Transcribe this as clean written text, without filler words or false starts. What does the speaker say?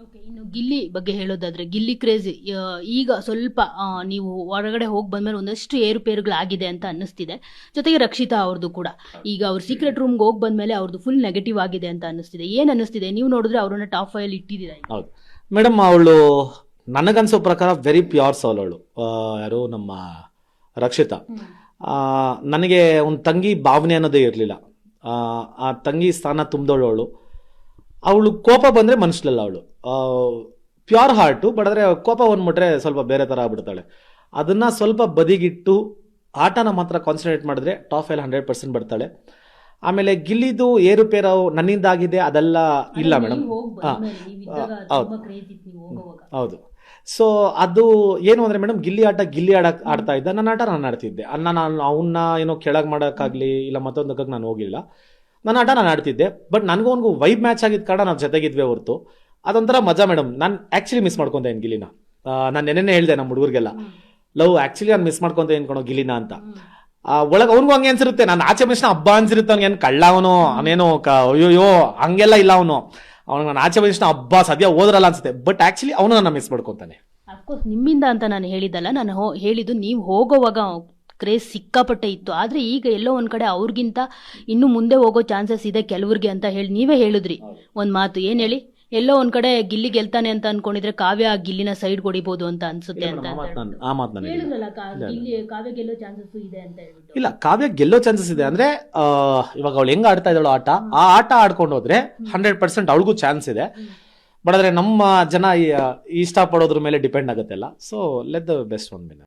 Okay, ಇನ್ನು ಗಿಲ್ಲಿ ಬಗ್ಗೆ ಹೇಳೋದಾದ್ರೆ ಗಿಲ್ಲಿ ಕ್ರೇಜ್ ಈಗ ಸ್ವಲ್ಪ ನೀವು ಹೊರಗಡೆ ಹೋಗಿ ಬಂದ್ಮೇಲೆ ಒಂದಷ್ಟು ಏರುಪೇರುಗಳಾಗಿದೆ ಅಂತ ಅನ್ನಿಸ್ತಿದೆ. ಜೊತೆಗೆ ರಕ್ಷಿತಾ ಅವ್ರದ್ದು ಕೂಡ ಈಗ ಅವ್ರ ಸೀಕ್ರೆಟ್ ರೂಮ್ಗೆ ಹೋಗಿ ಬಂದ್ಮೇಲೆ ಅವ್ರದ್ದು ಫುಲ್ ನೆಗೆಟಿವ್ ಆಗಿದೆ ಅಂತ ಅನ್ನಿಸ್ತಿದೆ. ಏನ್ ಅನ್ನಿಸ್ತಿದೆ? ನೀವು ನೋಡಿದ್ರೆ ಅವ್ರನ್ನ ಟಾಪ್ 5 ಅಲ್ಲಿ ಇಟ್ಟಿದ್ದೀರಾ ಈಗ. ಹೌದು ಮೇಡಮ್, ಅವಳು ನನಗನ್ಸೋ ಪ್ರಕಾರ ವೆರಿ ಪ್ಯೂರ್ ಸೋಲ್ ಅವಳು. ಯಾರು ನಮ್ಮ ರಕ್ಷಿತಾ. ನನಗೆ ಒಂದು ತಂಗಿ ಭಾವನೆ ಅನ್ನೋದೇ ಇರಲಿಲ್ಲ. ಆ ತಂಗಿ ಸ್ಥಾನ ತುಂಬಿದವಳು ಅವಳು. ಅವಳು ಕೋಪ ಬಂದರೆ ಮನುಷ್ಯಲಲ್ಲ ಅವಳು. ಪ್ಯೂರ್ ಹಾರ್ಟು, ಬಟ್ ಆದರೆ ಕೋಪ ಬಂದ್ಬಿಟ್ರೆ ಸ್ವಲ್ಪ ಬೇರೆ ಥರ ಆಗ್ಬಿಡ್ತಾಳೆ. ಅದನ್ನು ಸ್ವಲ್ಪ ಬದಿಗಿಟ್ಟು ಆಟನ ಮಾತ್ರ ಕಾನ್ಸಂಟ್ರೇಟ್ ಮಾಡಿದ್ರೆ ಟಾಪ್ 5 100% ಬರ್ತಾಳೆ. ಆಮೇಲೆ ಗಿಲ್ಲಿದು ಏರುಪೇರು ನನ್ನಿಂದಾಗಿದೆ ಅದೆಲ್ಲ ಇಲ್ಲ ಮೇಡಮ್. ಹೌದು. ಸೊ ಅದು ಏನು ಅಂದರೆ ಮೇಡಮ್, ಗಿಲ್ಲಿ ಆಡ್ತಾ ಇದ್ದ, ನನ್ನ ಆಟ ನಾನು ಆಡ್ತಿದ್ದೆ. ನಾನು ಅವನ್ನ ಏನೋ ಕೆಳಗೆ ಮಾಡೋಕ್ಕಾಗಲಿ ಇಲ್ಲ ಮತ್ತೊಂದಕ್ಕೆ ನಾನು ಹೋಗಿಲ್ಲ. ನನ್ನ ಆಟ ನಾನು ಆಡ್ತಿದ್ದೆ. ಬಟ್ ನನಗೂ ವೈಬ್ ಮ್ಯಾಚ್ ಆಗಿದ್ದ ಕಾರಣ ನಾವು ಜೊತೆಗಿದ್ವಿ ಹೊರತು ಅದೊಂಥರ ಮಜಾ ಮೇಡಮ್. ನಾನು ಆ್ಯಕ್ಚುಲಿ ಮಿಸ್ ಮಾಡ್ಕೊತೇನೆ ಗಿಲ್ಲಿನ. ನಾನು ನೆನ್ನೆ ಹೇಳಿದೆ ನಮ್ಮ ಹುಡುಗರಿಗೆಲ್ಲ, ಲವ್ ಆ್ಯಕ್ಚುಲಿ ನಾನು ಮಿಸ್ ಮಾಡ್ಕೊತ ಏನ್ಕೊಳೋ ಗಿಲ್ಲಿನ ಅಂತ. ಒಳಗೆ ಅವ್ನಿಗೂ ಹಂಗೆ ಅನ್ಸಿರುತ್ತೆ. ನಾನು ಆಚೆ ಮನುಷ್ಯನ ಹಬ್ಬ ಅನ್ಸಿರುತ್ತೆ. ಅವ್ನಿಗೆ ಏನು ಕಳ್ಳ ಅವನು ಅವನೇನು ಅಯ್ಯೋಯ್ಯೋ ಹಂಗೆಲ್ಲ ಇಲ್ಲ. ಅವ್ನಿಗೆ ನಾನು ಆಚೆ ಮನುಷ್ಯನ ಹಬ್ಬ ಸದ್ಯ ಹೋದ್ರಲ್ಲ ಅನ್ಸುತ್ತೆ. ಬಟ್ ಆ್ಯಕ್ಚುಲಿ ಅವನು ನನ್ನ ಮಿಸ್ ಮಾಡ್ಕೊತಾನೆ. ಅಫ್ಕೋರ್ಸ್ ನಿಮ್ಮಿಂದ ಅಂತ ನಾನು ಹೇಳಿದ್ದಲ್ಲ, ನಾನು ಹೇಳಿದ್ದು ನೀವು ಹೋಗೋವಾಗ ಕ್ರೇಜ್ ಸಿಕ್ಕಾಪಟ್ಟೆ ಇತ್ತು. ಆದರೆ ಈಗ ಎಲ್ಲೋ ಒಂದು ಕಡೆ ಅವ್ರಿಗಿಂತ ಇನ್ನೂ ಮುಂದೆ ಹೋಗೋ ಚಾನ್ಸಸ್ ಇದೆ ಕೆಲವ್ರಿಗೆ ಅಂತ ಹೇಳಿ ನೀವೇ ಹೇಳಿದ್ರಿ ಒಂದು ಮಾತು. ಏನು ಹೇಳಿ? ಎಲ್ಲೋ ಒಂದ್ ಕಡೆ ಗಿಲ್ಲಿ ಗೆಲ್ತಾನೆ ಅಂತ ಅನ್ಕೊಂಡಿದ್ರೆ ಕಾವ್ಯ ಗಿಲ್ಲಿನ ಸೈಡ್ ಹೊಡಿಬಹುದು ಅಂತ ಅನ್ಸುತ್ತೆ ಅಂತ ಹೇಳಿದ್ರಲ್ಲ. ಕಾವ್ಯ ಗೆಲ್ಲೋ ಚಾನ್ಸಸ್ ಇದೆ ಅಂತ ಹೇಳ್ಬಿಟ್ಟು. ಇಲ್ಲ, ಕಾವ್ಯ ಗೆಲ್ಲೋ ಚಾನ್ಸಸ್ ಇದೆ ಅಂದ್ರೆ ಇವಾಗ ಅವಳು ಹೆಂಗ್ ಆಡ್ತಾ ಇದ್ದಾಳು ಆಟ, ಆ ಆಟ ಆಡ್ಕೊಂಡು ಹೋದ್ರೆ 100% ಅವಳಿಗೂ ಚಾನ್ಸ್ ಇದೆ. ಬಟ್ ಆದ್ರೆ ನಮ್ಮ ಜನ ಇಷ್ಟಪಡೋದ್ರ ಮೇಲೆ ಡಿಪೆಂಡ್ ಆಗುತ್ತೆಲ್ಲ. So let the best one win.